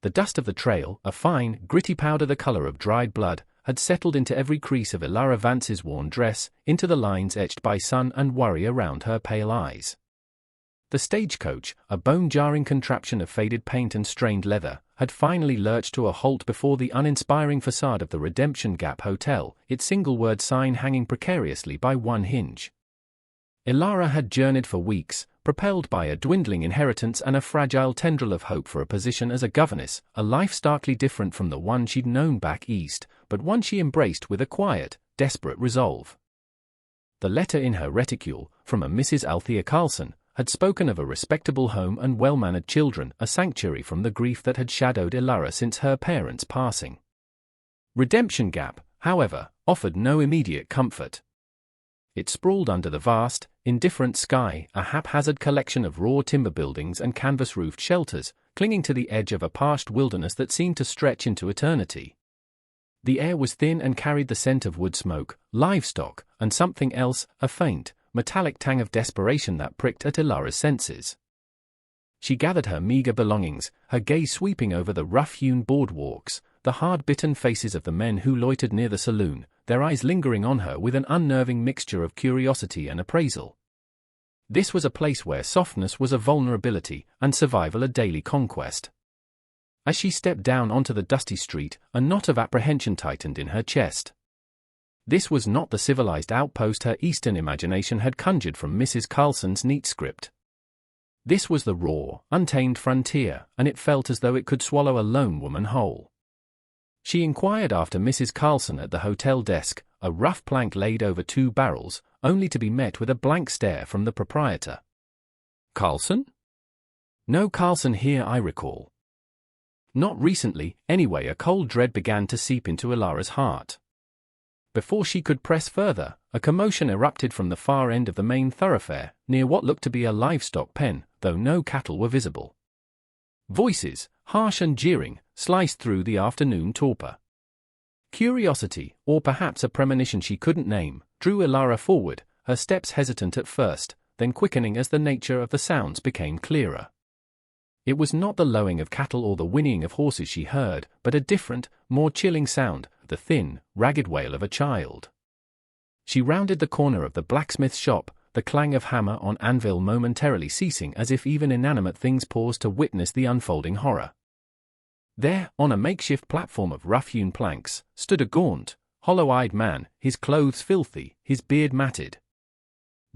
The dust of the trail, a fine, gritty powder the color of dried blood, had settled into every crease of Elara Vance's worn dress, into the lines etched by sun and worry around her pale eyes. The stagecoach, a bone-jarring contraption of faded paint and strained leather, had finally lurched to a halt before the uninspiring facade of the Redemption Gap Hotel, its single-word sign hanging precariously by one hinge. Elara had journeyed for weeks, propelled by a dwindling inheritance and a fragile tendril of hope for a position as a governess, a life starkly different from the one she'd known back east, but one she embraced with a quiet, desperate resolve. The letter in her reticule, from a Mrs. Althea Carlson, had spoken of a respectable home and well-mannered children, a sanctuary from the grief that had shadowed Elara since her parents' passing. Redemption Gap, however, offered no immediate comfort. It sprawled under the vast, indifferent sky, a haphazard collection of raw timber buildings and canvas-roofed shelters, clinging to the edge of a parched wilderness that seemed to stretch into eternity. The air was thin and carried the scent of wood smoke, livestock, and something else, a faint, metallic tang of desperation that pricked at Elara's senses. She gathered her meager belongings, her gaze sweeping over the rough-hewn boardwalks, the hard-bitten faces of the men who loitered near the saloon, their eyes lingering on her with an unnerving mixture of curiosity and appraisal. This was a place where softness was a vulnerability, and survival a daily conquest. As she stepped down onto the dusty street, a knot of apprehension tightened in her chest. This was not the civilized outpost her Eastern imagination had conjured from Mrs. Carlson's neat script. This was the raw, untamed frontier, and it felt as though it could swallow a lone woman whole. She inquired after Mrs. Carlson at the hotel desk, a rough plank laid over 2 barrels, only to be met with a blank stare from the proprietor. "Carlson? No Carlson here, I recall." Not recently, anyway. A cold dread began to seep into Elara's heart. Before she could press further, a commotion erupted from the far end of the main thoroughfare, near what looked to be a livestock pen, though no cattle were visible. Voices, harsh and jeering, sliced through the afternoon torpor. Curiosity, or perhaps a premonition she couldn't name, drew Elara forward, her steps hesitant at first, then quickening as the nature of the sounds became clearer. It was not the lowing of cattle or the whinnying of horses she heard, but a different, more chilling sound, the thin, ragged wail of a child. She rounded the corner of the blacksmith's shop, the clang of hammer on anvil momentarily ceasing as if even inanimate things paused to witness the unfolding horror. There, on a makeshift platform of rough-hewn planks, stood a gaunt, hollow-eyed man, his clothes filthy, his beard matted.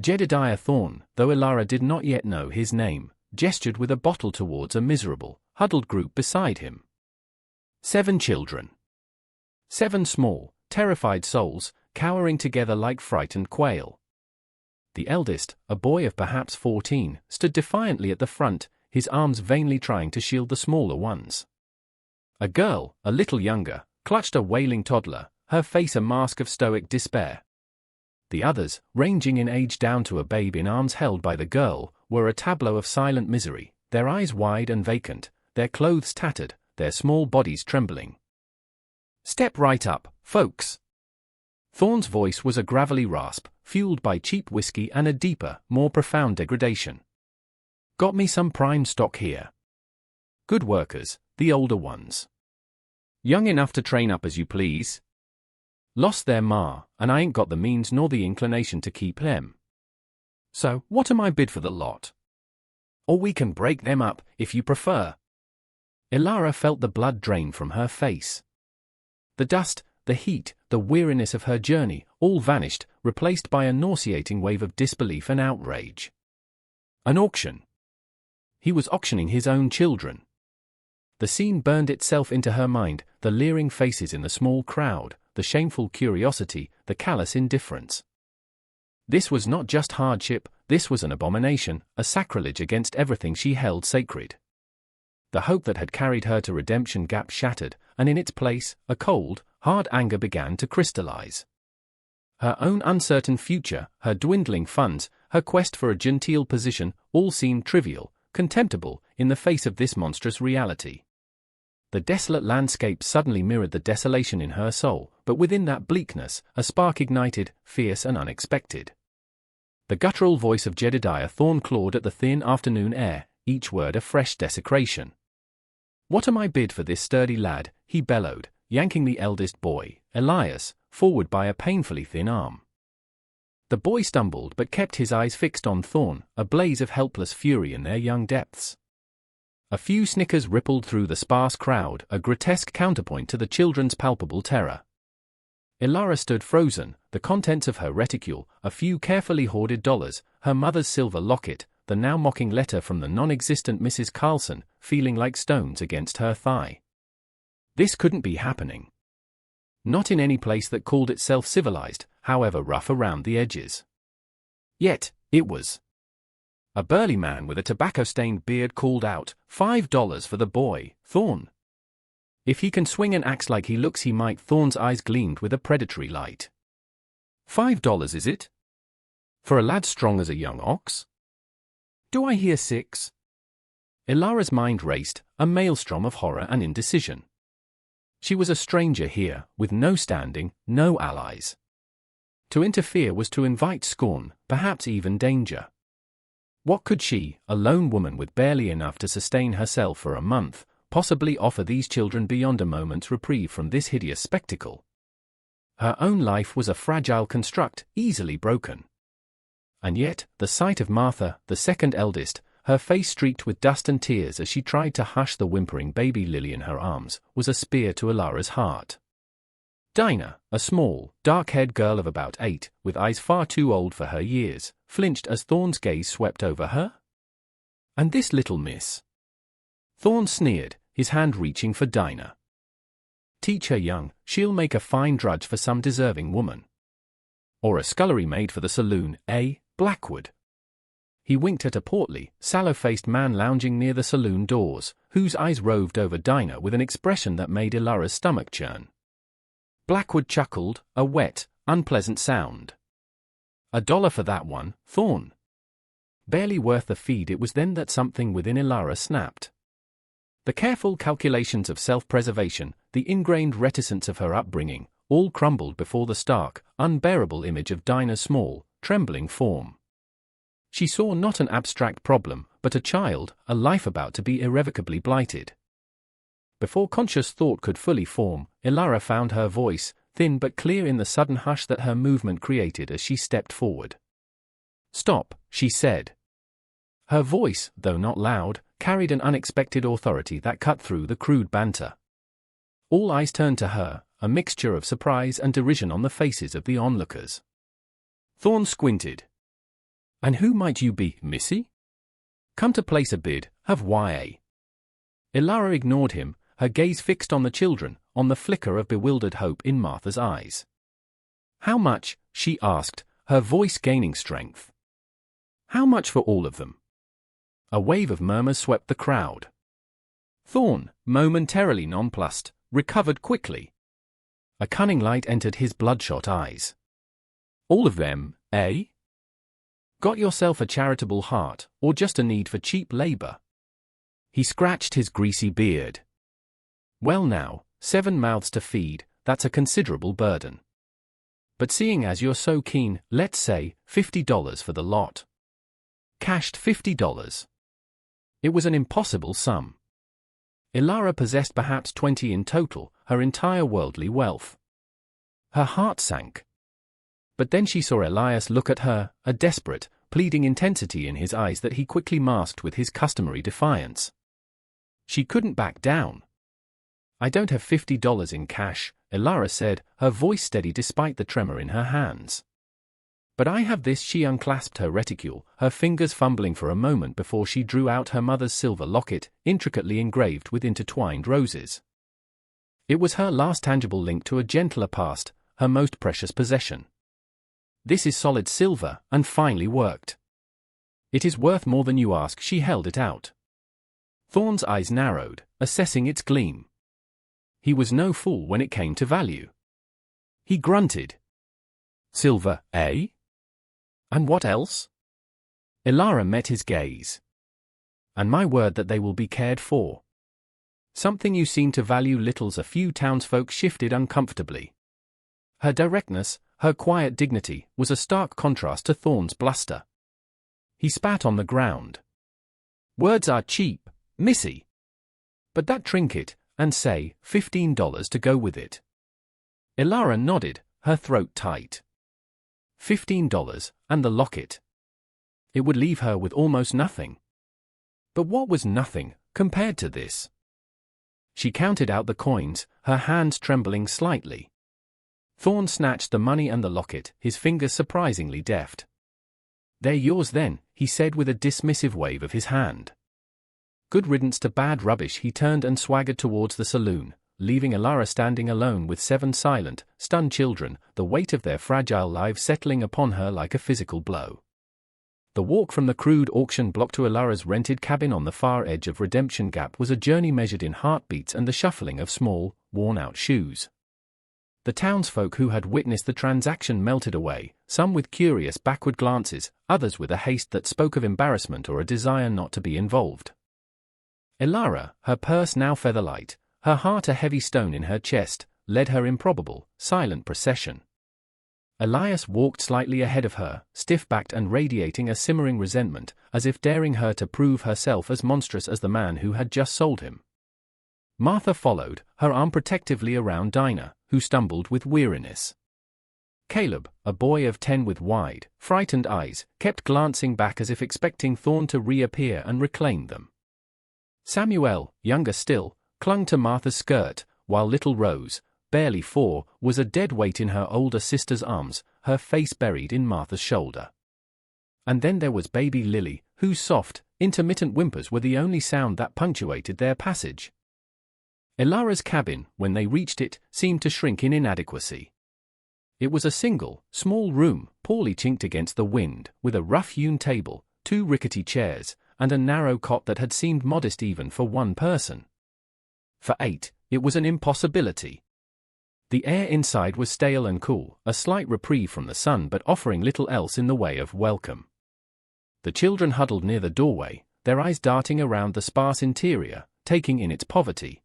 Jedediah Thorne, though Elara did not yet know his name, gestured with a bottle towards a miserable, huddled group beside him. 7 children. 7 small, terrified souls, cowering together like frightened quail. The eldest, a boy of perhaps 14, stood defiantly at the front, his arms vainly trying to shield the smaller ones. A girl, a little younger, clutched a wailing toddler, her face a mask of stoic despair. The others, ranging in age down to a babe in arms held by the girl, were a tableau of silent misery, their eyes wide and vacant, their clothes tattered, their small bodies trembling. "Step right up, folks." Thorne's voice was a gravelly rasp, fueled by cheap whiskey and a deeper, more profound degradation. "Got me some prime stock here. Good workers, the older ones. Young enough to train up as you please. Lost their ma, and I ain't got the means nor the inclination to keep them. So, what am I bid for the lot? Or we can break them up, if you prefer." Elara felt the blood drain from her face. The dust, the heat, the weariness of her journey, all vanished, replaced by a nauseating wave of disbelief and outrage. An auction. He was auctioning his own children. The scene burned itself into her mind, the leering faces in the small crowd, the shameful curiosity, the callous indifference. This was not just hardship, this was an abomination, a sacrilege against everything she held sacred. The hope that had carried her to Redemption Gap shattered, and in its place, a cold, hard anger began to crystallize. Her own uncertain future, her dwindling funds, her quest for a genteel position, all seemed trivial, contemptible, in the face of this monstrous reality. The desolate landscape suddenly mirrored the desolation in her soul, but within that bleakness, a spark ignited, fierce and unexpected. The guttural voice of Jedediah Thorne clawed at the thin afternoon air, each word a fresh desecration. "What am I bid for this sturdy lad?" he bellowed, yanking the eldest boy, Elias, forward by a painfully thin arm. The boy stumbled but kept his eyes fixed on Thorn, a blaze of helpless fury in their young depths. A few snickers rippled through the sparse crowd, a grotesque counterpoint to the children's palpable terror. Elara stood frozen, the contents of her reticule, a few carefully hoarded dollars, her mother's silver locket, the now mocking letter from the non-existent Mrs. Carlson, feeling like stones against her thigh. This couldn't be happening. Not in any place that called itself civilized, however rough around the edges. Yet, it was. A burly man with a tobacco-stained beard called out, $5 for the boy, Thorn. If he can swing an axe like he looks he might. Thorn's eyes gleamed with a predatory light. $5 is it? For a lad strong as a young ox? Do I hear 6? Ilara's mind raced, a maelstrom of horror and indecision. She was a stranger here, with no standing, no allies. To interfere was to invite scorn, perhaps even danger. What could she, a lone woman with barely enough to sustain herself for a month, possibly offer these children beyond a moment's reprieve from this hideous spectacle? Her own life was a fragile construct, easily broken. And yet, the sight of Martha, the second eldest, her face streaked with dust and tears as she tried to hush the whimpering baby Lily in her arms, was a spear to Ilara's heart. Dinah, a small, dark-haired girl of about 8, with eyes far too old for her years, flinched as Thorn's gaze swept over her. And this little miss? Thorn sneered, his hand reaching for Dinah. Teach her young, she'll make a fine drudge for some deserving woman. Or a scullery maid for the saloon, eh, Blackwood? He winked at a portly, sallow-faced man lounging near the saloon doors, whose eyes roved over Dinah with an expression that made Ilara's stomach churn. Blackwood chuckled, a wet, unpleasant sound. $1 for that one, Thorn. Barely worth the feed. It was then that something within Ilara snapped. The careful calculations of self-preservation, the ingrained reticence of her upbringing, all crumbled before the stark, unbearable image of Dinah's small, trembling form. She saw not an abstract problem, but a child, a life about to be irrevocably blighted. Before conscious thought could fully form, Ilara found her voice, thin but clear in the sudden hush that her movement created as she stepped forward. "Stop," she said. Her voice, though not loud, carried an unexpected authority that cut through the crude banter. All eyes turned to her, a mixture of surprise and derision on the faces of the onlookers. Thorn squinted. "And who might you be, missy? Come to place a bid, have YA?" Ilara ignored him, her gaze fixed on the children, on the flicker of bewildered hope in Martha's eyes. "How much?" she asked, her voice gaining strength. "How much for all of them?" A wave of murmurs swept the crowd. Thorn, momentarily nonplussed, recovered quickly. A cunning light entered his bloodshot eyes. "All of them, eh? Got yourself a charitable heart, or just a need for cheap labor?" He scratched his greasy beard. "Well now, 7 mouths to feed, that's a considerable burden. But seeing as you're so keen, let's say $50 for the lot." Cashed $50. It was an impossible sum. Ilara possessed perhaps 20 in total, her entire worldly wealth. Her heart sank. But then she saw Elias look at her, a desperate, pleading intensity in his eyes that he quickly masked with his customary defiance. She couldn't back down. "I don't have $50 in cash," Ilara said, her voice steady despite the tremor in her hands. "But I have this." She unclasped her reticule, her fingers fumbling for a moment before she drew out her mother's silver locket, intricately engraved with intertwined roses. It was her last tangible link to a gentler past, her most precious possession. "This is solid silver, and finely worked. It is worth more than you ask." She held it out. Thorn's eyes narrowed, assessing its gleam. He was no fool when it came to value. He grunted. "Silver, eh? And what else?" Ilara met his gaze. "And my word that they will be cared for. Something you seem to value little." A few townsfolk shifted uncomfortably. Her directness, her quiet dignity, was a stark contrast to Thorn's bluster. He spat on the ground. "Words are cheap, missy. But that trinket, and say, $15 to go with it. Elara nodded, her throat tight. $15, and the locket. It would leave her with almost nothing. But what was nothing, compared to this? She counted out the coins, her hands trembling slightly. Thorn snatched the money and the locket, his fingers surprisingly deft. "They're yours then," he said with a dismissive wave of his hand. Good riddance to bad rubbish. He turned and swaggered towards the saloon, leaving Elara standing alone with 7 silent, stunned children, the weight of their fragile lives settling upon her like a physical blow. The walk from the crude auction block to Elara's rented cabin on the far edge of Redemption Gap was a journey measured in heartbeats and the shuffling of small, worn-out shoes. The townsfolk who had witnessed the transaction melted away, some with curious backward glances, others with a haste that spoke of embarrassment or a desire not to be involved. Elara, her purse now featherlight, her heart a heavy stone in her chest, led her improbable, silent procession. Elias walked slightly ahead of her, stiff-backed and radiating a simmering resentment, as if daring her to prove herself as monstrous as the man who had just sold him. Martha followed, her arm protectively around Dinah, who stumbled with weariness. Caleb, a boy of 10 with wide, frightened eyes, kept glancing back as if expecting Thorn to reappear and reclaim them. Samuel, younger still, clung to Martha's skirt, while little Rose, barely 4, was a dead weight in her older sister's arms, her face buried in Martha's shoulder. And then there was baby Lily, whose soft, intermittent whimpers were the only sound that punctuated their passage. Elara's cabin, when they reached it, seemed to shrink in inadequacy. It was a single, small room, poorly chinked against the wind, with a rough-hewn table, 2 rickety chairs, and a narrow cot that had seemed modest even for 1 person. For 8, it was an impossibility. The air inside was stale and cool, a slight reprieve from the sun but offering little else in the way of welcome. The children huddled near the doorway, their eyes darting around the sparse interior, taking in its poverty.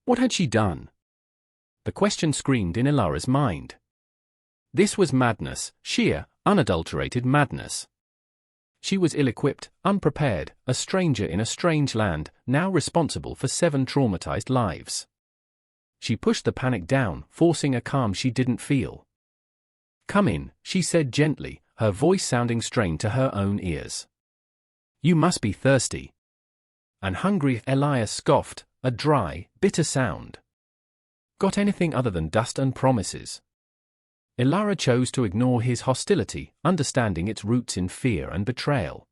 What had she done? The question screamed in Elara's mind. This was madness, sheer, unadulterated madness. She was ill-equipped, unprepared, a stranger in a strange land, now responsible for 7 traumatized lives. She pushed the panic down, forcing a calm she didn't feel. "Come in," she said gently, her voice sounding strained to her own ears. "You must be thirsty." "And hungry," Elias scoffed, a dry, bitter sound. "Got anything other than dust and promises?" Elara chose to ignore his hostility, understanding its roots in fear and betrayal.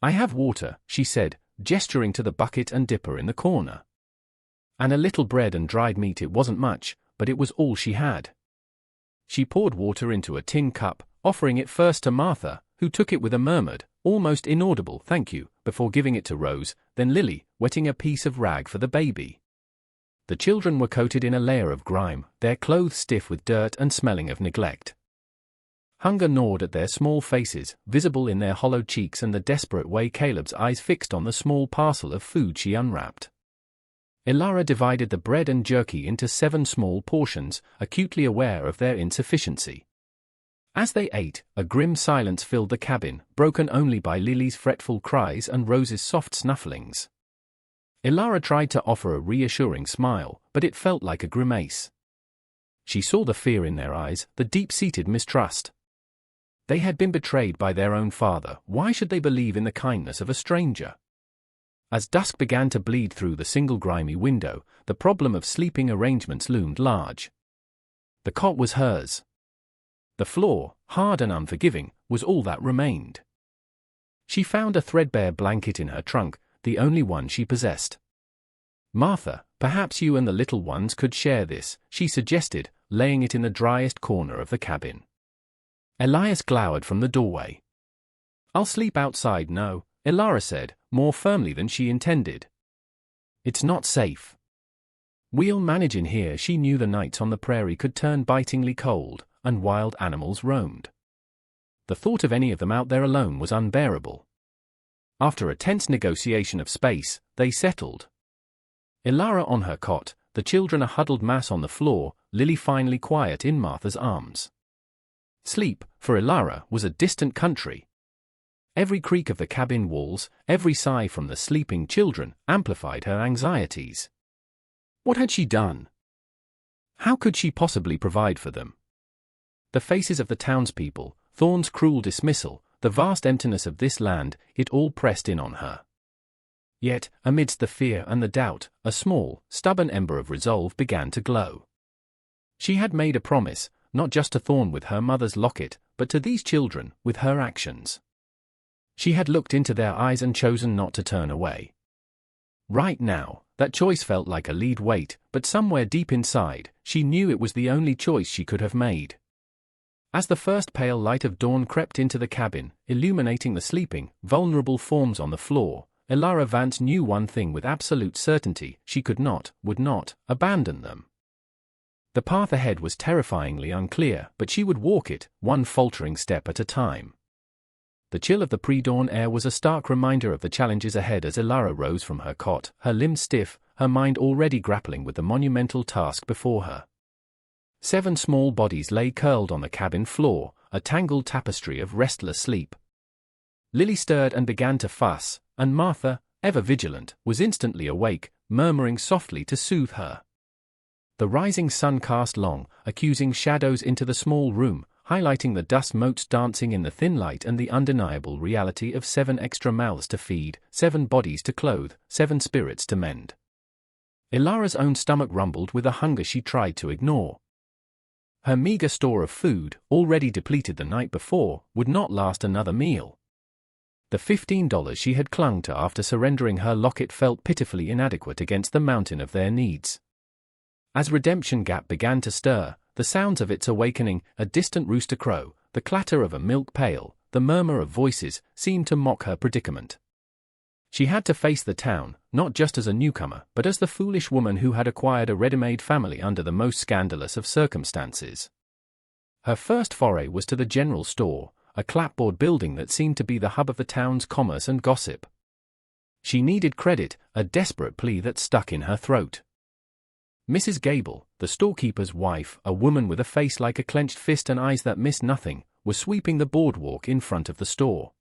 "I have water," she said, gesturing to the bucket and dipper in the corner. "And a little bread and dried meat." It wasn't much, but it was all she had. She poured water into a tin cup, offering it first to Martha, who took it with a murmured, almost inaudible "thank you," before giving it to Rose, then Lily, wetting a piece of rag for the baby. The children were coated in a layer of grime, their clothes stiff with dirt and smelling of neglect. Hunger gnawed at their small faces, visible in their hollow cheeks and the desperate way Caleb's eyes fixed on the small parcel of food she unwrapped. Elara divided the bread and jerky into 7 small portions, acutely aware of their insufficiency. As they ate, a grim silence filled the cabin, broken only by Lily's fretful cries and Rose's soft snufflings. Elara tried to offer a reassuring smile, but it felt like a grimace. She saw the fear in their eyes, the deep-seated mistrust. They had been betrayed by their own father. Why should they believe in the kindness of a stranger? As dusk began to bleed through the single grimy window, the problem of sleeping arrangements loomed large. The cot was hers. The floor, hard and unforgiving, was all that remained. She found a threadbare blanket in her trunk, the only one she possessed. "Martha, perhaps you and the little ones could share this," she suggested, laying it in the driest corner of the cabin. Elias glowered from the doorway. "I'll sleep outside." "No," Elara said, more firmly than she intended. "It's not safe." "We'll manage in here." She knew the nights on the prairie could turn bitingly cold, and wild animals roamed. The thought of any of them out there alone was unbearable. After a tense negotiation of space, they settled. Elara on her cot, the children a huddled mass on the floor, Lily finally quiet in Martha's arms. Sleep, for Elara, was a distant country. Every creak of the cabin walls, every sigh from the sleeping children, amplified her anxieties. What had she done? How could she possibly provide for them? The faces of the townspeople, Thorne's cruel dismissal, the vast emptiness of this land, it all pressed in on her. Yet, amidst the fear and the doubt, a small, stubborn ember of resolve began to glow. She had made a promise, not just to Thorne with her mother's locket, but to these children, with her actions. She had looked into their eyes and chosen not to turn away. Right now, that choice felt like a lead weight, but somewhere deep inside, she knew it was the only choice she could have made. As the first pale light of dawn crept into the cabin, illuminating the sleeping, vulnerable forms on the floor, Elara Vance knew one thing with absolute certainty: she could not, would not, abandon them. The path ahead was terrifyingly unclear, but she would walk it, one faltering step at a time. The chill of the pre-dawn air was a stark reminder of the challenges ahead as Elara rose from her cot, her limbs stiff, her mind already grappling with the monumental task before her. 7 small bodies lay curled on the cabin floor, a tangled tapestry of restless sleep. Lily stirred and began to fuss, and Martha, ever vigilant, was instantly awake, murmuring softly to soothe her. The rising sun cast long, accusing shadows into the small room, highlighting the dust motes dancing in the thin light and the undeniable reality of 7 extra mouths to feed, 7 bodies to clothe, 7 spirits to mend. Elara's own stomach rumbled with a hunger she tried to ignore. Her meager store of food, already depleted the night before, would not last another meal. The $15 she had clung to after surrendering her locket felt pitifully inadequate against the mountain of their needs. As Redemption Gap began to stir, the sounds of its awakening, a distant rooster crow, the clatter of a milk pail, the murmur of voices, seemed to mock her predicament. She had to face the town, not just as a newcomer, but as the foolish woman who had acquired a ready-made family under the most scandalous of circumstances. Her first foray was to the general store, a clapboard building that seemed to be the hub of the town's commerce and gossip. She needed credit, a desperate plea that stuck in her throat. Mrs. Gable, the storekeeper's wife, a woman with a face like a clenched fist and eyes that missed nothing, was sweeping the boardwalk in front of the store.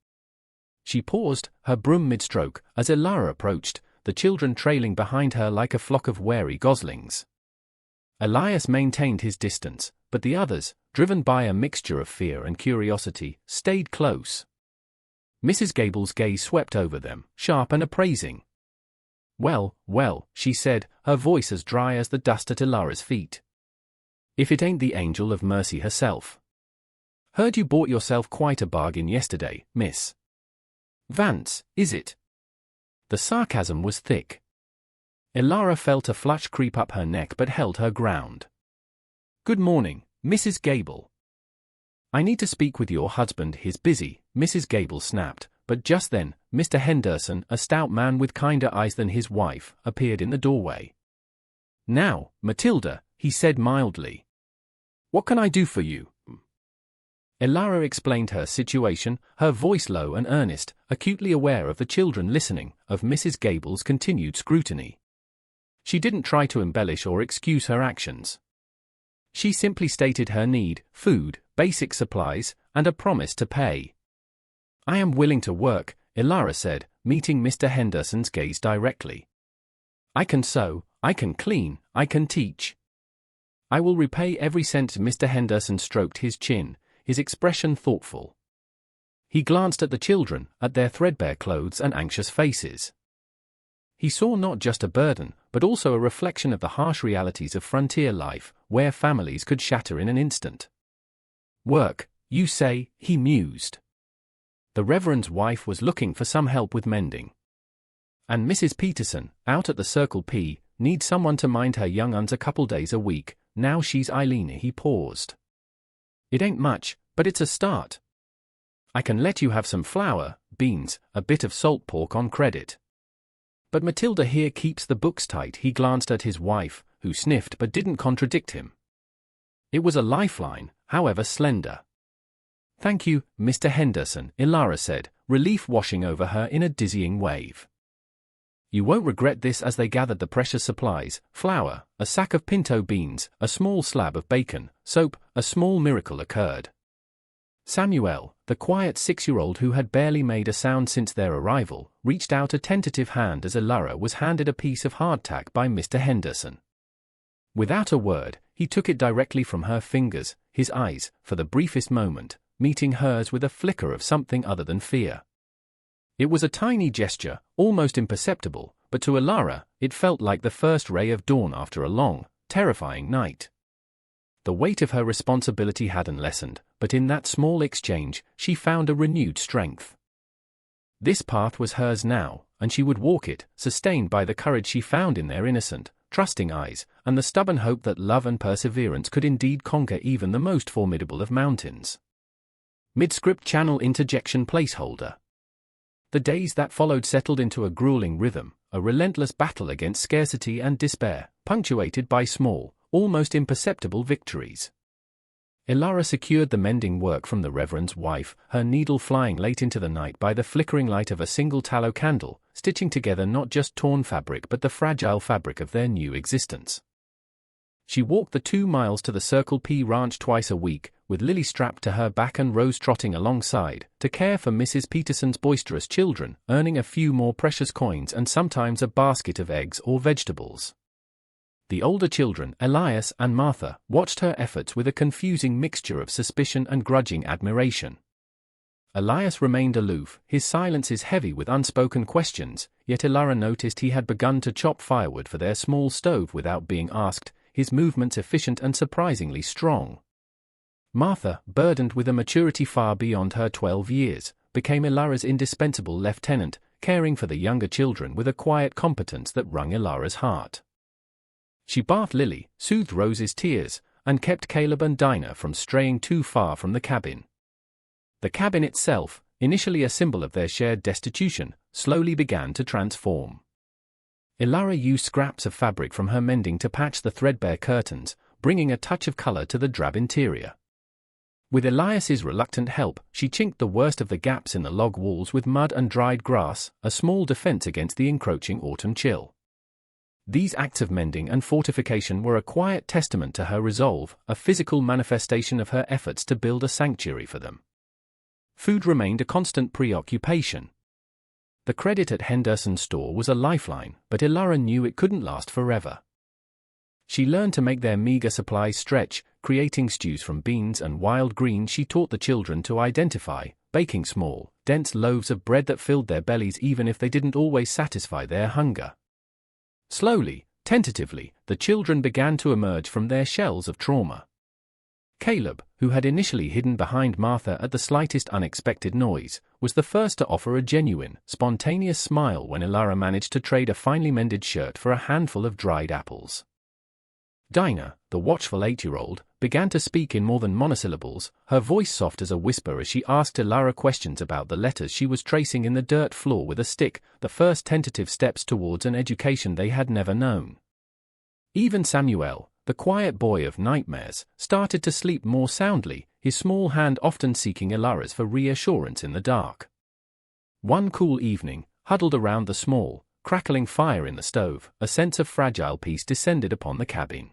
She paused, her broom mid-stroke, as Elara approached, the children trailing behind her like a flock of wary goslings. Elias maintained his distance, but the others, driven by a mixture of fear and curiosity, stayed close. Mrs. Gable's gaze swept over them, sharp and appraising. "Well, well," she said, her voice as dry as the dust at Elara's feet. "If it ain't the angel of mercy herself. Heard you bought yourself quite a bargain yesterday, Miss Vance, is it?" The sarcasm was thick. Elara felt a flush creep up her neck but held her ground. "Good morning, Mrs. Gable." "I need to speak with your husband, he's busy," Mrs. Gable snapped, but just then, Mr. Henderson, a stout man with kinder eyes than his wife, appeared in the doorway. "Now, Matilda," he said mildly. "What can I do for you?" Elara explained her situation, her voice low and earnest, acutely aware of the children listening, of Mrs. Gable's continued scrutiny. She didn't try to embellish or excuse her actions. She simply stated her need: food, basic supplies, and a promise to pay. "I am willing to work," Elara said, meeting Mr. Henderson's gaze directly. "I can sew, I can clean, I can teach. I will repay every cent." Mr. Henderson stroked his chin, his expression thoughtful. He glanced at the children, at their threadbare clothes and anxious faces. He saw not just a burden, but also a reflection of the harsh realities of frontier life, where families could shatter in an instant. "Work, you say," he mused. The Reverend's wife was looking for some help with mending. "And Mrs. Peterson, out at the Circle P, needs someone to mind her young uns a couple days a week. Now she's Eileen." He paused. "It ain't much, but it's a start. I can let you have some flour, beans, a bit of salt pork on credit. But Matilda here keeps the books tight." He glanced at his wife, who sniffed but didn't contradict him. It was a lifeline, however slender. "Thank you, Mr. Henderson," Elara said, relief washing over her in a dizzying wave. "You won't regret this." As they gathered the precious supplies, flour, a sack of pinto beans, a small slab of bacon, soap, a small miracle occurred. Samuel, the quiet 6-year-old who had barely made a sound since their arrival, reached out a tentative hand as Elara was handed a piece of hardtack by Mr. Henderson. Without a word, he took it directly from her fingers, his eyes, for the briefest moment, meeting hers with a flicker of something other than fear. It was a tiny gesture, almost imperceptible, but to Elara, it felt like the first ray of dawn after a long, terrifying night. The weight of her responsibility hadn't lessened, but in that small exchange, she found a renewed strength. This path was hers now, and she would walk it, sustained by the courage she found in their innocent, trusting eyes, and the stubborn hope that love and perseverance could indeed conquer even the most formidable of mountains. Midscript channel interjection placeholder. The days that followed settled into a grueling rhythm, a relentless battle against scarcity and despair, punctuated by small, almost imperceptible victories. Elara secured the mending work from the Reverend's wife, her needle flying late into the night by the flickering light of a single tallow candle, stitching together not just torn fabric but the fragile fabric of their new existence. She walked the 2 miles to the Circle P ranch twice a week, with Lily strapped to her back and Rose trotting alongside, to care for Mrs. Peterson's boisterous children, earning a few more precious coins and sometimes a basket of eggs or vegetables. The older children, Elias and Martha, watched her efforts with a confusing mixture of suspicion and grudging admiration. Elias remained aloof, his silences heavy with unspoken questions, yet Elara noticed he had begun to chop firewood for their small stove without being asked, his movements efficient and surprisingly strong. Martha, burdened with a maturity far beyond her 12 years, became Elara's indispensable lieutenant, caring for the younger children with a quiet competence that wrung Elara's heart. She bathed Lily, soothed Rose's tears, and kept Caleb and Dinah from straying too far from the cabin. The cabin itself, initially a symbol of their shared destitution, slowly began to transform. Elara used scraps of fabric from her mending to patch the threadbare curtains, bringing a touch of color to the drab interior. With Elias's reluctant help, she chinked the worst of the gaps in the log walls with mud and dried grass, a small defense against the encroaching autumn chill. These acts of mending and fortification were a quiet testament to her resolve, a physical manifestation of her efforts to build a sanctuary for them. Food remained a constant preoccupation. The credit at Henderson's store was a lifeline, but Elara knew it couldn't last forever. She learned to make their meager supplies stretch, creating stews from beans and wild greens she taught the children to identify, baking small, dense loaves of bread that filled their bellies even if they didn't always satisfy their hunger. Slowly, tentatively, the children began to emerge from their shells of trauma. Caleb, who had initially hidden behind Martha at the slightest unexpected noise, was the first to offer a genuine, spontaneous smile when Elara managed to trade a finely mended shirt for a handful of dried apples. Dinah, the watchful 8-year-old, began to speak in more than monosyllables, her voice soft as a whisper as she asked Elara questions about the letters she was tracing in the dirt floor with a stick, the first tentative steps towards an education they had never known. Even Samuel, the quiet boy of nightmares, started to sleep more soundly, his small hand often seeking Elara's for reassurance in the dark. One cool evening, huddled around the small, crackling fire in the stove, a sense of fragile peace descended upon the cabin.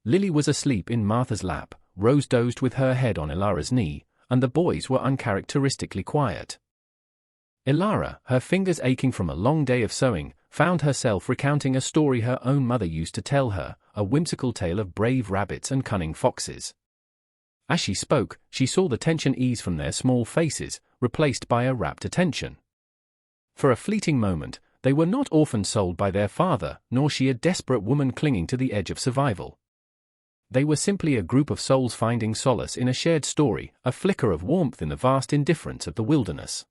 Lily was asleep in Martha's lap, Rose dozed with her head on Elara's knee, and the boys were uncharacteristically quiet. Elara, her fingers aching from a long day of sewing, found herself recounting a story her own mother used to tell her, a whimsical tale of brave rabbits and cunning foxes. As she spoke, she saw the tension ease from their small faces, replaced by a rapt attention. For a fleeting moment, they were not orphans sold by their father, nor she a desperate woman clinging to the edge of survival. They were simply a group of souls finding solace in a shared story, a flicker of warmth in the vast indifference of the wilderness.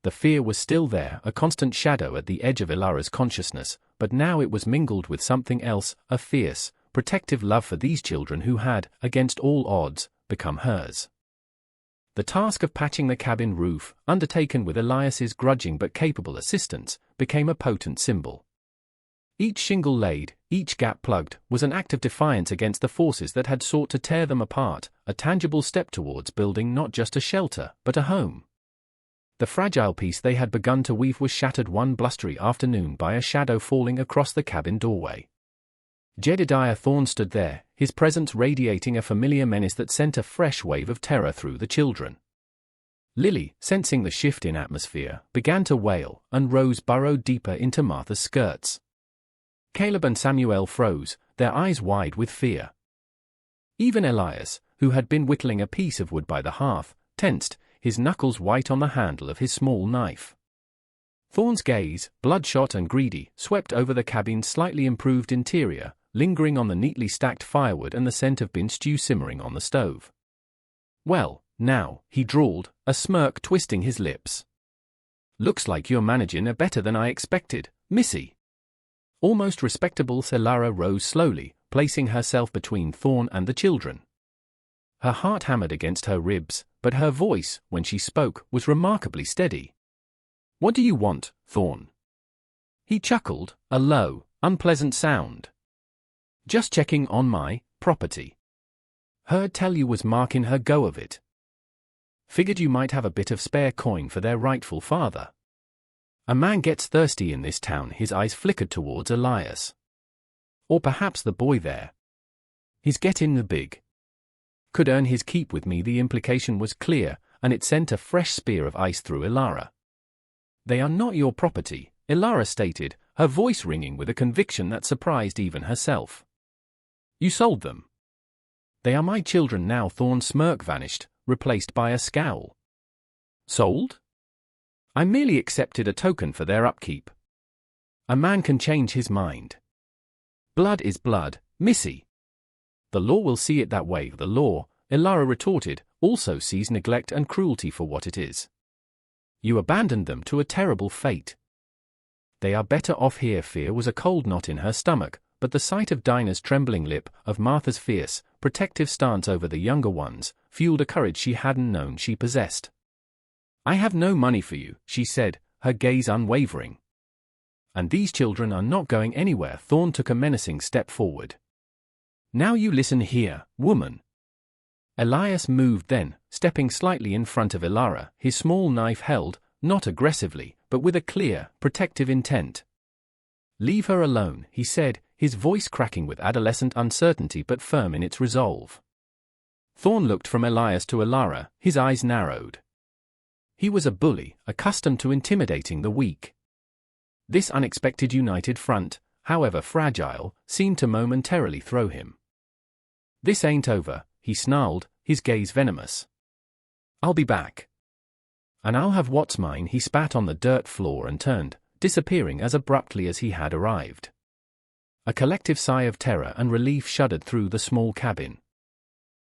The fear was still there, a constant shadow at the edge of Elara's consciousness, but now it was mingled with something else, a fierce, protective love for these children who had, against all odds, become hers. The task of patching the cabin roof, undertaken with Elias's grudging but capable assistance, became a potent symbol. Each shingle laid, each gap plugged, was an act of defiance against the forces that had sought to tear them apart, a tangible step towards building not just a shelter, but a home. The fragile peace they had begun to weave was shattered one blustery afternoon by a shadow falling across the cabin doorway. Jedediah Thorne stood there, his presence radiating a familiar menace that sent a fresh wave of terror through the children. Lily, sensing the shift in atmosphere, began to wail, and Rose burrowed deeper into Martha's skirts. Caleb and Samuel froze, their eyes wide with fear. Even Elias, who had been whittling a piece of wood by the hearth, tensed, his knuckles white on the handle of his small knife. Thorn's gaze, bloodshot and greedy, swept over the cabin's slightly improved interior, lingering on the neatly stacked firewood and the scent of bean stew simmering on the stove. "Well, now," he drawled, a smirk twisting his lips. "Looks like you're managing it better than I expected, Missy." Almost respectable Elara rose slowly, placing herself between Thorn and the children. Her heart hammered against her ribs, but her voice, when she spoke, was remarkably steady. "What do you want, Thorn?" He chuckled, a low, unpleasant sound. "Just checking on my property. Heard tell you was marking her go of it. Figured you might have a bit of spare coin for their rightful father." A man gets thirsty in this town. His eyes flickered towards Elias. Or perhaps the boy there. He's getting the big. Could earn his keep with me. The implication was clear, and it sent a fresh spear of ice through Elara. "They are not your property," Elara stated, her voice ringing with a conviction that surprised even herself. "You sold them." "They are my children now." Thorn's smirk vanished, replaced by a scowl. "Sold? I merely accepted a token for their upkeep. A man can change his mind. Blood is blood, Missy. The law will see it that way." "The law," Elara retorted, "also sees neglect and cruelty for what it is. You abandoned them to a terrible fate. They are better off here." Fear was a cold knot in her stomach, but the sight of Dinah's trembling lip, of Martha's fierce, protective stance over the younger ones, fueled a courage she hadn't known she possessed. "I have no money for you," she said, her gaze unwavering. "And these children are not going anywhere." Thorn took a menacing step forward. "Now you listen here, woman." Elias moved then, stepping slightly in front of Elara, his small knife held, not aggressively, but with a clear, protective intent. "Leave her alone," he said, his voice cracking with adolescent uncertainty but firm in its resolve. Thorn looked from Elias to Elara, his eyes narrowed. He was a bully, accustomed to intimidating the weak. This unexpected united front, however fragile, seemed to momentarily throw him. "This ain't over," he snarled, his gaze venomous. "I'll be back. And I'll have what's mine." He spat on the dirt floor and turned, disappearing as abruptly as he had arrived. A collective sigh of terror and relief shuddered through the small cabin.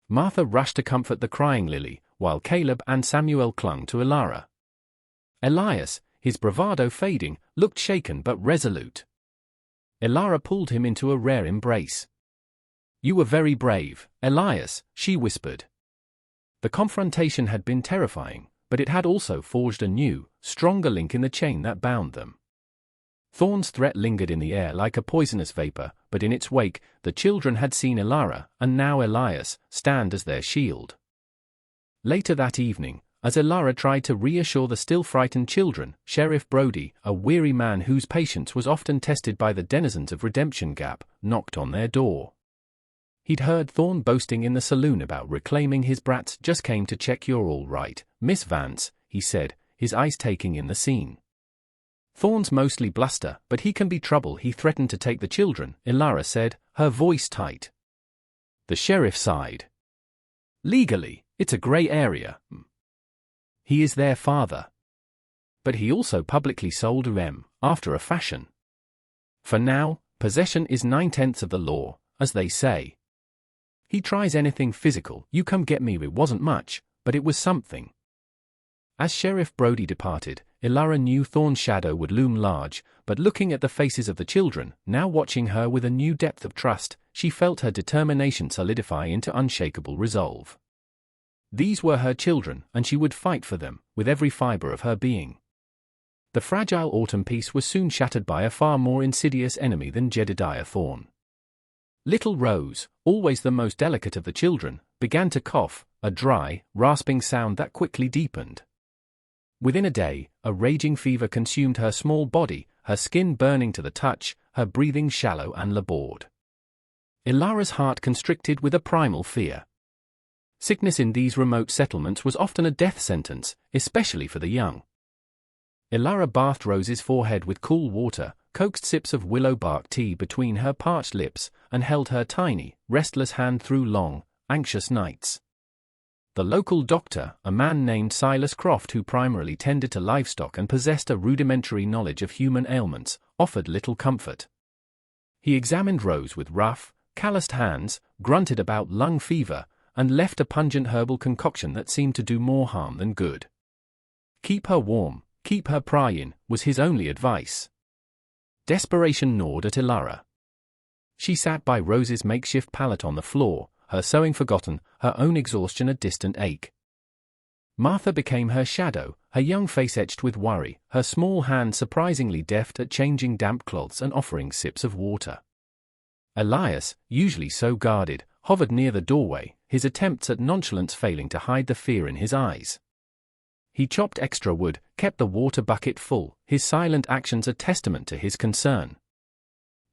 Martha rushed to comfort the crying Lily, while Caleb and Samuel clung to Elara. Elias, his bravado fading, looked shaken but resolute. Elara pulled him into a rare embrace. "You were very brave, Elias," she whispered. The confrontation had been terrifying, but it had also forged a new, stronger link in the chain that bound them. Thorn's threat lingered in the air like a poisonous vapor, but in its wake, the children had seen Elara, and now Elias, stand as their shield. Later that evening, as Elara tried to reassure the still frightened children, Sheriff Brody, a weary man whose patience was often tested by the denizens of Redemption Gap, knocked on their door. He'd heard Thorn boasting in the saloon about reclaiming his brats. "Just came to check you're all right, Miss Vance," he said, his eyes taking in the scene. "Thorn's mostly bluster, but he can be trouble." "He threatened to take the children," Elara said, her voice tight. The sheriff sighed. "Legally, it's a gray area. He is their father. But he also publicly sold them, after a fashion. For now, possession is 9/10 of the law, as they say. He tries anything physical, you come get me." It wasn't much, but it was something. As Sheriff Brody departed, Elara knew Thorn's shadow would loom large, but looking at the faces of the children, now watching her with a new depth of trust, she felt her determination solidify into unshakable resolve. These were her children, and she would fight for them, with every fiber of her being. The fragile autumn peace was soon shattered by a far more insidious enemy than Jedediah Thorn. Little Rose, always the most delicate of the children, began to cough, a dry, rasping sound that quickly deepened. Within a day, a raging fever consumed her small body, her skin burning to the touch, her breathing shallow and labored. Elara's heart constricted with a primal fear. Sickness in these remote settlements was often a death sentence, especially for the young. Elara bathed Rose's forehead with cool water, coaxed sips of willow bark tea between her parched lips, and held her tiny, restless hand through long, anxious nights. The local doctor, a man named Silas Croft who primarily tended to livestock and possessed a rudimentary knowledge of human ailments, offered little comfort. He examined Rose with rough, calloused hands, grunted about lung fever, and left a pungent herbal concoction that seemed to do more harm than good. Keep her warm, keep her pryin', was his only advice. Desperation gnawed at Elara. She sat by Rose's makeshift pallet on the floor, her sewing forgotten, her own exhaustion a distant ache. Martha became her shadow, her young face etched with worry, her small hand surprisingly deft at changing damp cloths and offering sips of water. Elias, usually so guarded, hovered near the doorway, his attempts at nonchalance failing to hide the fear in his eyes. He chopped extra wood, kept the water bucket full, his silent actions a testament to his concern.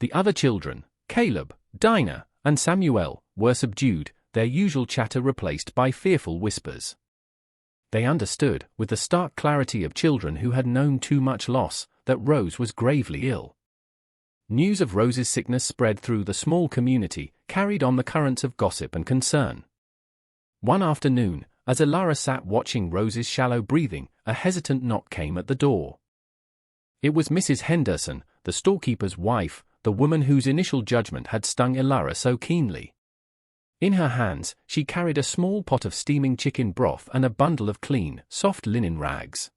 The other children, Caleb, Dinah, and Samuel, were subdued, their usual chatter replaced by fearful whispers. They understood, with the stark clarity of children who had known too much loss, that Rose was gravely ill. News of Rose's sickness spread through the small community, carried on the currents of gossip and concern. One afternoon, as Elara sat watching Rose's shallow breathing, a hesitant knock came at the door. It was Mrs. Henderson, the storekeeper's wife, the woman whose initial judgment had stung Elara so keenly. In her hands, she carried a small pot of steaming chicken broth and a bundle of clean, soft linen rags.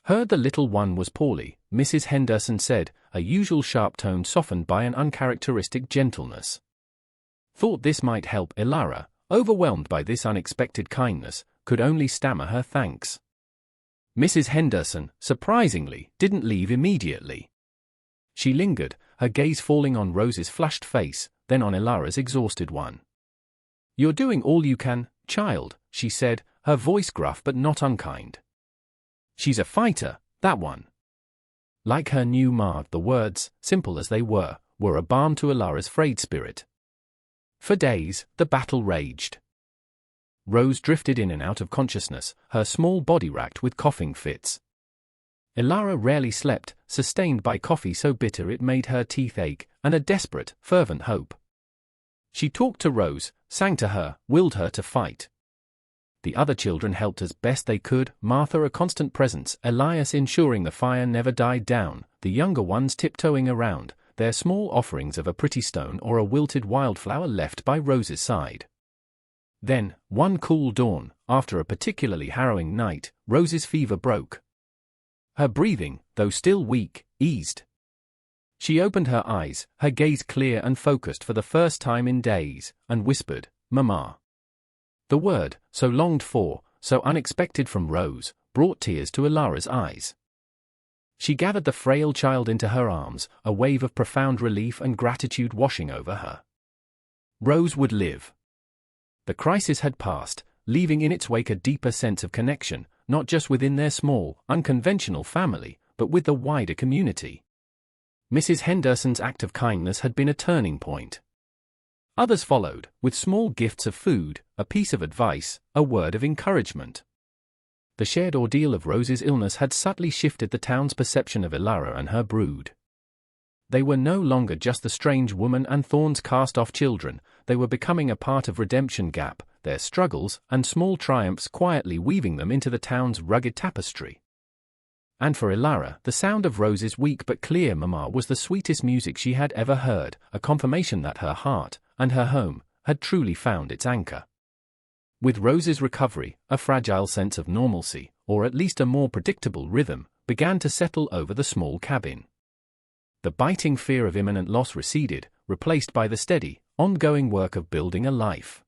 Heard the little one was poorly, Mrs. Henderson said, a usual sharp tone softened by an uncharacteristic gentleness. Thought this might help. Elara, overwhelmed by this unexpected kindness, could only stammer her thanks. Mrs. Henderson, surprisingly, didn't leave immediately. She lingered, her gaze falling on Rose's flushed face, then on Elara's exhausted one. "You're doing all you can, child," she said, her voice gruff but not unkind. "She's a fighter, that one." Like her new ma, the words, simple as they were a balm to Elara's frayed spirit. For days, the battle raged. Rose drifted in and out of consciousness, her small body racked with coughing fits. Elara rarely slept, sustained by coffee so bitter it made her teeth ache, and a desperate, fervent hope. She talked to Rose, sang to her, willed her to fight. The other children helped as best they could, Martha a constant presence, Elias ensuring the fire never died down, the younger ones tiptoeing around, their small offerings of a pretty stone or a wilted wildflower left by Rose's side. Then, one cool dawn, after a particularly harrowing night, Rose's fever broke. Her breathing, though still weak, eased. She opened her eyes, her gaze clear and focused for the first time in days, and whispered, "Mama." The word, so longed for, so unexpected from Rose, brought tears to Elara's eyes. She gathered the frail child into her arms, a wave of profound relief and gratitude washing over her. Rose would live. The crisis had passed, leaving in its wake a deeper sense of connection, not just within their small, unconventional family, but with the wider community. Mrs. Henderson's act of kindness had been a turning point. Others followed, with small gifts of food, a piece of advice, a word of encouragement. The shared ordeal of Rose's illness had subtly shifted the town's perception of Elara and her brood. They were no longer just the strange woman and Thorn's cast-off children, they were becoming a part of Redemption Gap, their struggles and small triumphs quietly weaving them into the town's rugged tapestry. And for Elara, the sound of Rose's weak but clear mama was the sweetest music she had ever heard, a confirmation that her heart, and her home, had truly found its anchor. With Rose's recovery, a fragile sense of normalcy, or at least a more predictable rhythm, began to settle over the small cabin. The biting fear of imminent loss receded, replaced by the steady, ongoing work of building a life.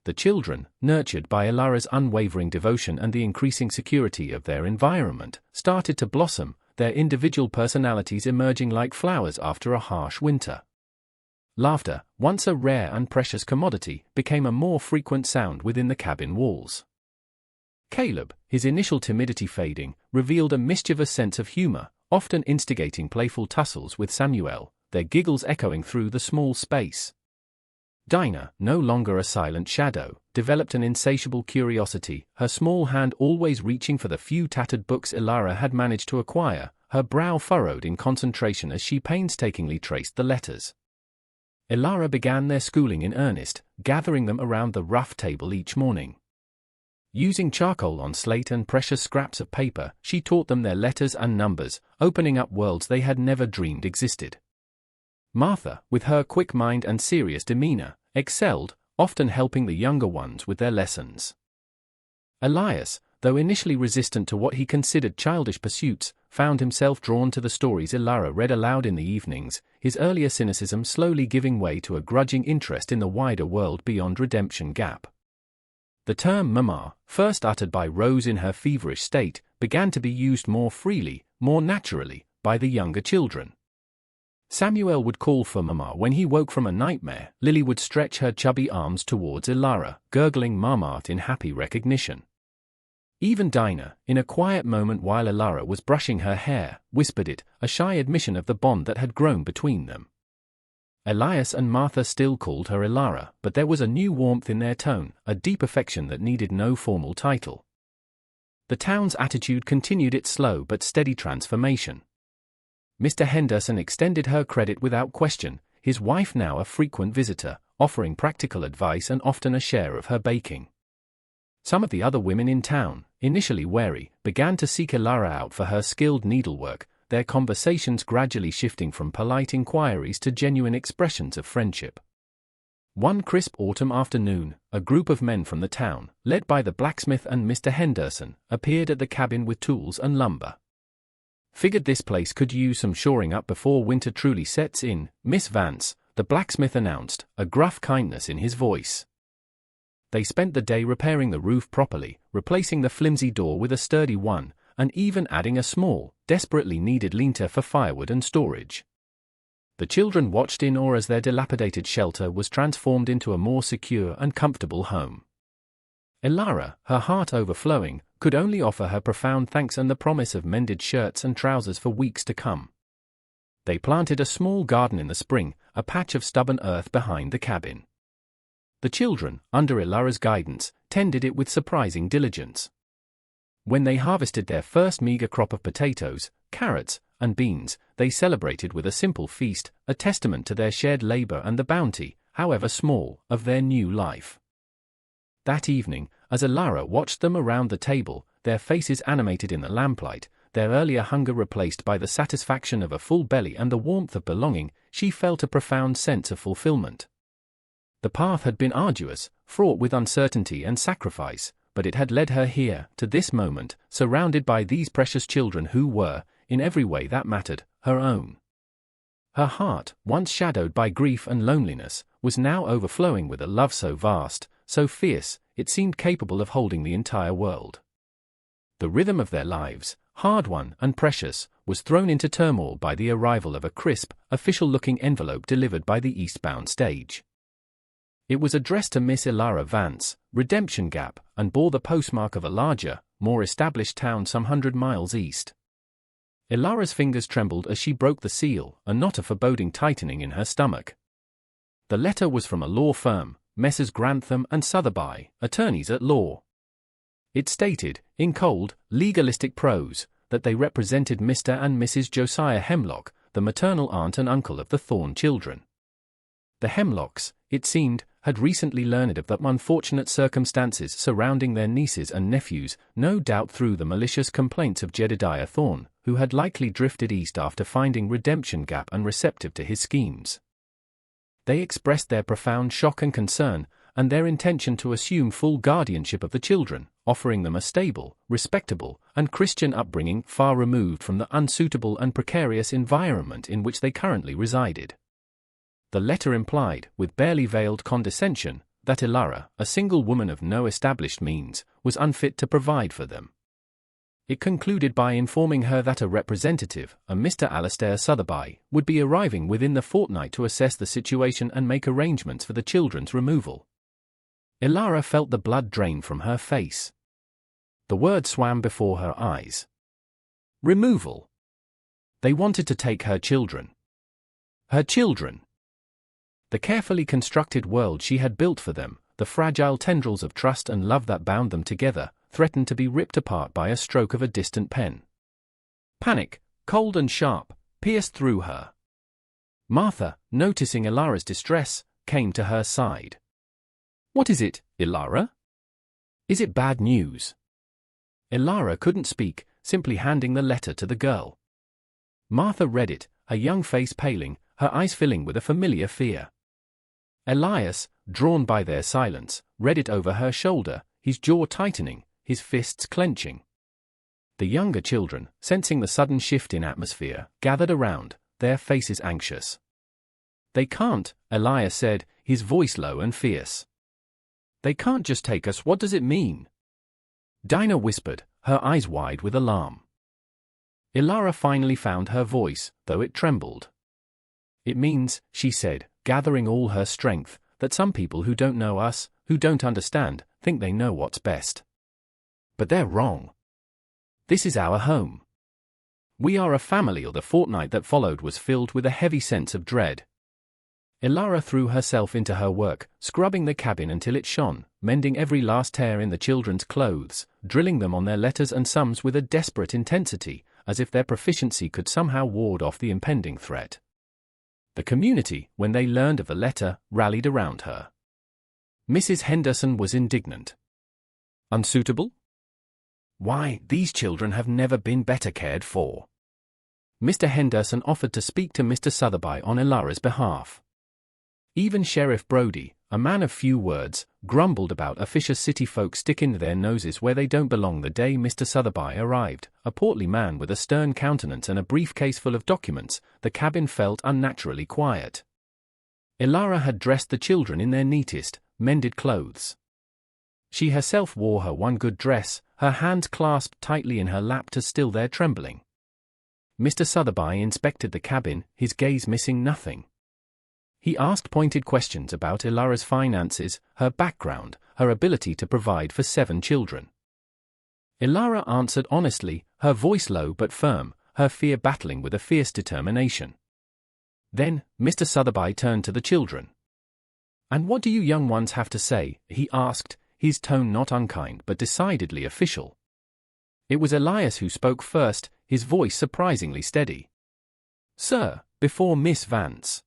The children, nurtured by Elara's unwavering devotion and the increasing security of their environment, started to blossom, their individual personalities emerging like flowers after a harsh winter. Laughter, once a rare and precious commodity, became a more frequent sound within the cabin walls. Caleb, his initial timidity fading, revealed a mischievous sense of humor, often instigating playful tussles with Samuel, their giggles echoing through the small space. Dinah, no longer a silent shadow, developed an insatiable curiosity, her small hand always reaching for the few tattered books Ilara had managed to acquire, her brow furrowed in concentration as she painstakingly traced the letters. Ilara began their schooling in earnest, gathering them around the rough table each morning. Using charcoal on slate and precious scraps of paper, she taught them their letters and numbers, opening up worlds they had never dreamed existed. Martha, with her quick mind and serious demeanor, excelled, often helping the younger ones with their lessons. Elias, though initially resistant to what he considered childish pursuits, found himself drawn to the stories Ilara read aloud in the evenings, his earlier cynicism slowly giving way to a grudging interest in the wider world beyond Redemption Gap. The term mama, first uttered by Rose in her feverish state, began to be used more freely, more naturally, by the younger children. Samuel would call for mama when he woke from a nightmare. Lily would stretch her chubby arms towards Ilara, gurgling Marmart in happy recognition. Even Dinah, in a quiet moment while Ilara was brushing her hair, whispered it, a shy admission of the bond that had grown between them. Elias and Martha still called her Ilara, but there was a new warmth in their tone, a deep affection that needed no formal title. The town's attitude continued its slow but steady transformation. Mr. Henderson extended her credit without question, his wife now a frequent visitor, offering practical advice and often a share of her baking. Some of the other women in town, initially wary, began to seek Ilara out for her skilled needlework, their conversations gradually shifting from polite inquiries to genuine expressions of friendship. One crisp autumn afternoon, a group of men from the town, led by the blacksmith and Mr. Henderson, appeared at the cabin with tools and lumber. Figured this place could use some shoring up before winter truly sets in, Miss Vance, the blacksmith announced, a gruff kindness in his voice. They spent the day repairing the roof properly, replacing the flimsy door with a sturdy one, and even adding a small, desperately needed lean-to for firewood and storage. The children watched in awe as their dilapidated shelter was transformed into a more secure and comfortable home. Ilara, her heart overflowing, could only offer her profound thanks and the promise of mended shirts and trousers for weeks to come. They planted a small garden in the spring, a patch of stubborn earth behind the cabin. The children, under Ilara's guidance, tended it with surprising diligence. When they harvested their first meager crop of potatoes, carrots, and beans, they celebrated with a simple feast, a testament to their shared labor and the bounty, however small, of their new life. That evening, as Ilara watched them around the table, their faces animated in the lamplight, their earlier hunger replaced by the satisfaction of a full belly and the warmth of belonging, she felt a profound sense of fulfillment. The path had been arduous, fraught with uncertainty and sacrifice, but it had led her here, to this moment, surrounded by these precious children who were, in every way that mattered, her own. Her heart, once shadowed by grief and loneliness, was now overflowing with a love so vast, so fierce, it seemed capable of holding the entire world. The rhythm of their lives, hard-won and precious, was thrown into turmoil by the arrival of a crisp, official-looking envelope delivered by the eastbound stage. It was addressed to Miss Ilara Vance, Redemption Gap, and bore the postmark of a larger, more established town some 100 miles east. Ilara's fingers trembled as she broke the seal, a knot of foreboding tightening in her stomach. The letter was from a law firm, Messrs. Grantham and Sotheby, attorneys at law. It stated, in cold, legalistic prose, that they represented Mr. and Mrs. Josiah Hemlock, the maternal aunt and uncle of the Thorne children. The Hemlocks, it seemed, had recently learned of the unfortunate circumstances surrounding their nieces and nephews, no doubt through the malicious complaints of Jedediah Thorne, who had likely drifted east after finding Redemption Gap unreceptive to his schemes. They expressed their profound shock and concern, and their intention to assume full guardianship of the children, offering them a stable, respectable, and Christian upbringing far removed from the unsuitable and precarious environment in which they currently resided. The letter implied, with barely veiled condescension, that Ilara, a single woman of no established means, was unfit to provide for them. It concluded by informing her that a representative, a Mr. Alastair Sotheby, would be arriving within the fortnight to assess the situation and make arrangements for the children's removal. Ilara felt the blood drain from her face. The word swam before her eyes. Removal. They wanted to take her children. Her children. The carefully constructed world she had built for them, the fragile tendrils of trust and love that bound them together, threatened to be ripped apart by a stroke of a distant pen. Panic, cold and sharp, pierced through her. Martha, noticing Ilara's distress, came to her side. "What is it, Ilara? Is it bad news?" Ilara couldn't speak, simply handing the letter to the girl. Martha read it, her young face paling, her eyes filling with a familiar fear. Elias, drawn by their silence, read it over her shoulder, his jaw tightening, his fists clenching. The younger children, sensing the sudden shift in atmosphere, gathered around, their faces anxious. "They can't," Elias said, his voice low and fierce. "They can't just take us. What does it mean?" Dinah whispered, her eyes wide with alarm. Ilara finally found her voice, though it trembled. "It means," she said, gathering all her strength, "that some people who don't know us, who don't understand, think they know what's best. But they're wrong. This is our home. We are a family." The fortnight that followed was filled with a heavy sense of dread. Ilara threw herself into her work, scrubbing the cabin until it shone, mending every last tear in the children's clothes, drilling them on their letters and sums with a desperate intensity, as if their proficiency could somehow ward off the impending threat. The community, when they learned of the letter, rallied around her. Mrs. Henderson was indignant. "Unsuitable? Why, these children have never been better cared for." Mr. Henderson offered to speak to Mr. Sotheby on Ilara's behalf. Even Sheriff Brody, a man of few words, grumbled about officious city folk sticking their noses where they don't belong. The day Mr. Sotheby arrived, a portly man with a stern countenance and a briefcase full of documents, the cabin felt unnaturally quiet. Ilara had dressed the children in their neatest, mended clothes. She herself wore her one good dress, her hands clasped tightly in her lap to still their trembling. Mr. Sotheby inspected the cabin, his gaze missing nothing. He asked pointed questions about Ilara's finances, her background, her ability to provide for 7 children. Ilara answered honestly, her voice low but firm, her fear battling with a fierce determination. Then, Mr. Sotheby turned to the children. "And what do you young ones have to say?" he asked, his tone not unkind but decidedly official. It was Elias who spoke first, his voice surprisingly steady. "Sir, before Miss Vance.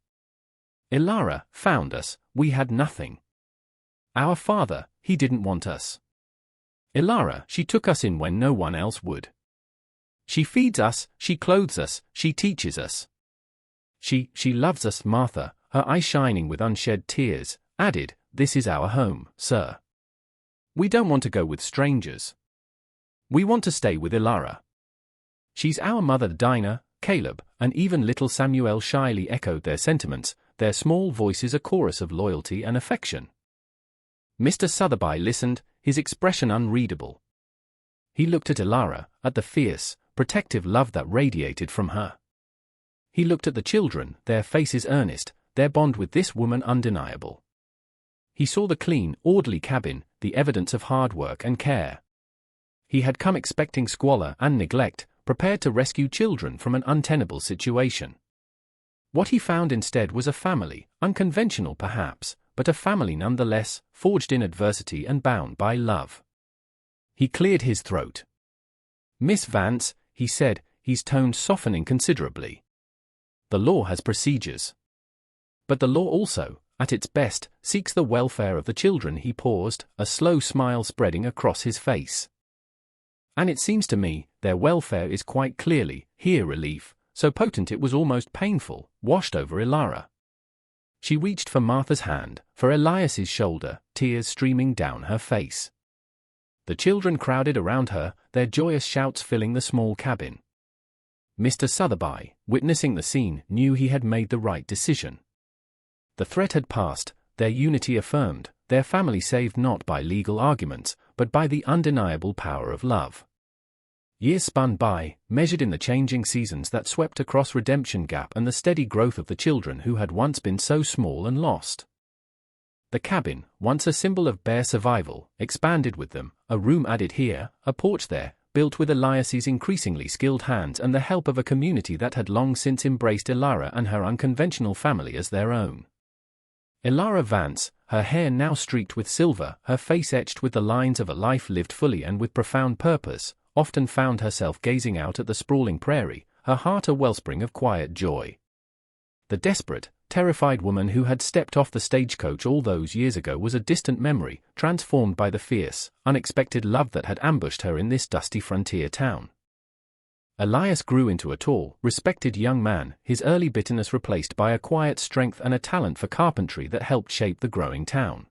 Ilara found us, we had nothing. Our father, he didn't want us. Ilara, she took us in when no one else would. She feeds us, she clothes us, she teaches us. She loves us." Martha, her eyes shining with unshed tears, added, "This is our home, sir. We don't want to go with strangers. We want to stay with Ilara. She's our mother." Dinah, Caleb, and even little Samuel shyly echoed their sentiments, their small voices a chorus of loyalty and affection. Mr. Sotheby listened, his expression unreadable. He looked at Ilara, at the fierce, protective love that radiated from her. He looked at the children, their faces earnest, their bond with this woman undeniable. He saw the clean, orderly cabin, the evidence of hard work and care. He had come expecting squalor and neglect, prepared to rescue children from an untenable situation. What he found instead was a family, unconventional perhaps, but a family nonetheless, forged in adversity and bound by love. He cleared his throat. "Miss Vance," he said, his tone softening considerably. "The law has procedures. But the law also, at its best, seeks the welfare of the children." He paused, a slow smile spreading across his face. "And it seems to me, their welfare is quite clearly, here relief, so potent it was almost painful, washed over Ilara." She reached for Martha's hand, for Elias's shoulder, tears streaming down her face. The children crowded around her, their joyous shouts filling the small cabin. Mr. Sotheby, witnessing the scene, knew he had made the right decision. The threat had passed, their unity affirmed, their family saved not by legal arguments, but by the undeniable power of love. Years spun by, measured in the changing seasons that swept across Redemption Gap and the steady growth of the children who had once been so small and lost. The cabin, once a symbol of bare survival, expanded with them, a room added here, a porch there, built with Elias's increasingly skilled hands and the help of a community that had long since embraced Ilara and her unconventional family as their own. Elara Vance, her hair now streaked with silver, her face etched with the lines of a life lived fully and with profound purpose, often found herself gazing out at the sprawling prairie, her heart a wellspring of quiet joy. The desperate, terrified woman who had stepped off the stagecoach all those years ago was a distant memory, transformed by the fierce, unexpected love that had ambushed her in this dusty frontier town. Elias grew into a tall, respected young man, his early bitterness replaced by a quiet strength and a talent for carpentry that helped shape the growing town.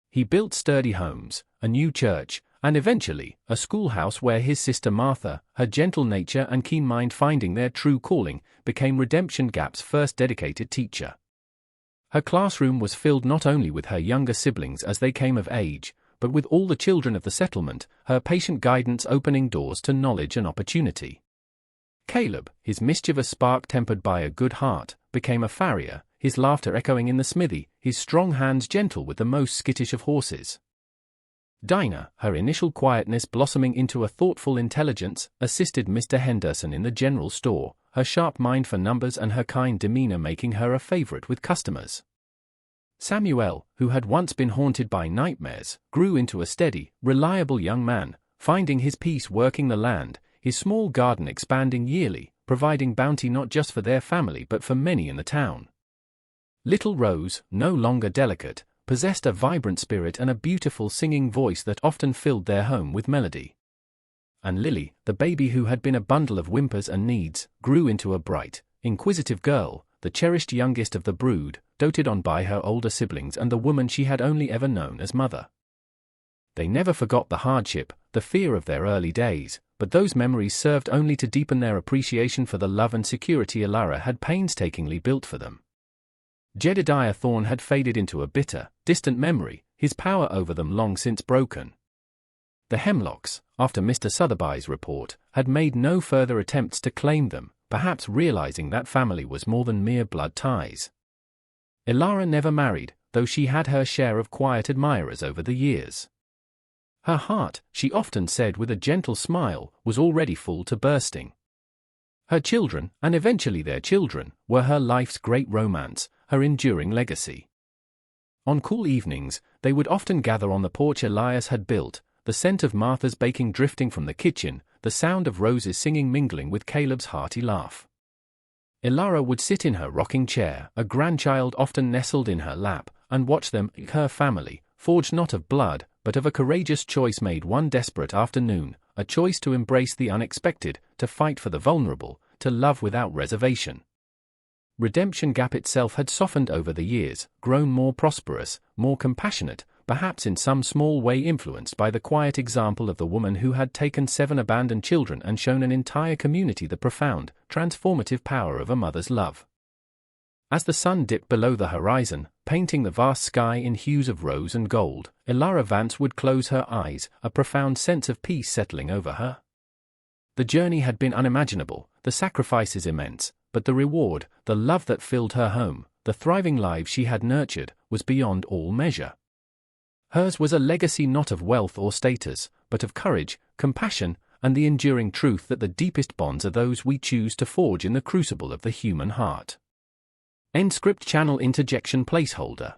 He built sturdy homes, a new church, and eventually, a schoolhouse where his sister Martha, her gentle nature and keen mind finding their true calling, became Redemption Gap's first dedicated teacher. Her classroom was filled not only with her younger siblings as they came of age, but with all the children of the settlement, her patient guidance opening doors to knowledge and opportunity. Caleb, his mischievous spark tempered by a good heart, became a farrier, his laughter echoing in the smithy, his strong hands gentle with the most skittish of horses. Dinah, her initial quietness blossoming into a thoughtful intelligence, assisted Mr. Henderson in the general store, her sharp mind for numbers and her kind demeanor making her a favorite with customers. Samuel, who had once been haunted by nightmares, grew into a steady, reliable young man, finding his peace working the land, his small garden expanding yearly, providing bounty not just for their family but for many in the town. Little Rose, no longer delicate, possessed a vibrant spirit and a beautiful singing voice that often filled their home with melody. And Lily, the baby who had been a bundle of whimpers and needs, grew into a bright, inquisitive girl, the cherished youngest of the brood, doted on by her older siblings and the woman she had only ever known as mother. They never forgot the hardship, the fear of their early days, but those memories served only to deepen their appreciation for the love and security Elara had painstakingly built for them. Jedediah Thorne had faded into a bitter, distant memory, his power over them long since broken. The Hemlocks, after Mr. Sotheby's report, had made no further attempts to claim them, perhaps realizing that family was more than mere blood ties. Elara never married, though she had her share of quiet admirers over the years. Her heart, she often said with a gentle smile, was already full to bursting. Her children, and eventually their children, were her life's great romance, her enduring legacy. On cool evenings, they would often gather on the porch Elias had built, the scent of Martha's baking drifting from the kitchen, the sound of Rose's singing mingling with Caleb's hearty laugh. Elara would sit in her rocking chair, a grandchild often nestled in her lap, and watch them, her family, forged not of blood, but of a courageous choice made one desperate afternoon, a choice to embrace the unexpected, to fight for the vulnerable, to love without reservation. Redemption Gap itself had softened over the years, grown more prosperous, more compassionate, perhaps in some small way influenced by the quiet example of the woman who had taken 7 abandoned children and shown an entire community the profound, transformative power of a mother's love. As the sun dipped below the horizon, painting the vast sky in hues of rose and gold, Elara Vance would close her eyes, a profound sense of peace settling over her. The journey had been unimaginable, the sacrifices immense, but the reward, the love that filled her home, the thriving lives she had nurtured, was beyond all measure. Hers was a legacy not of wealth or status, but of courage, compassion, and the enduring truth that the deepest bonds are those we choose to forge in the crucible of the human heart. End script channel interjection placeholder.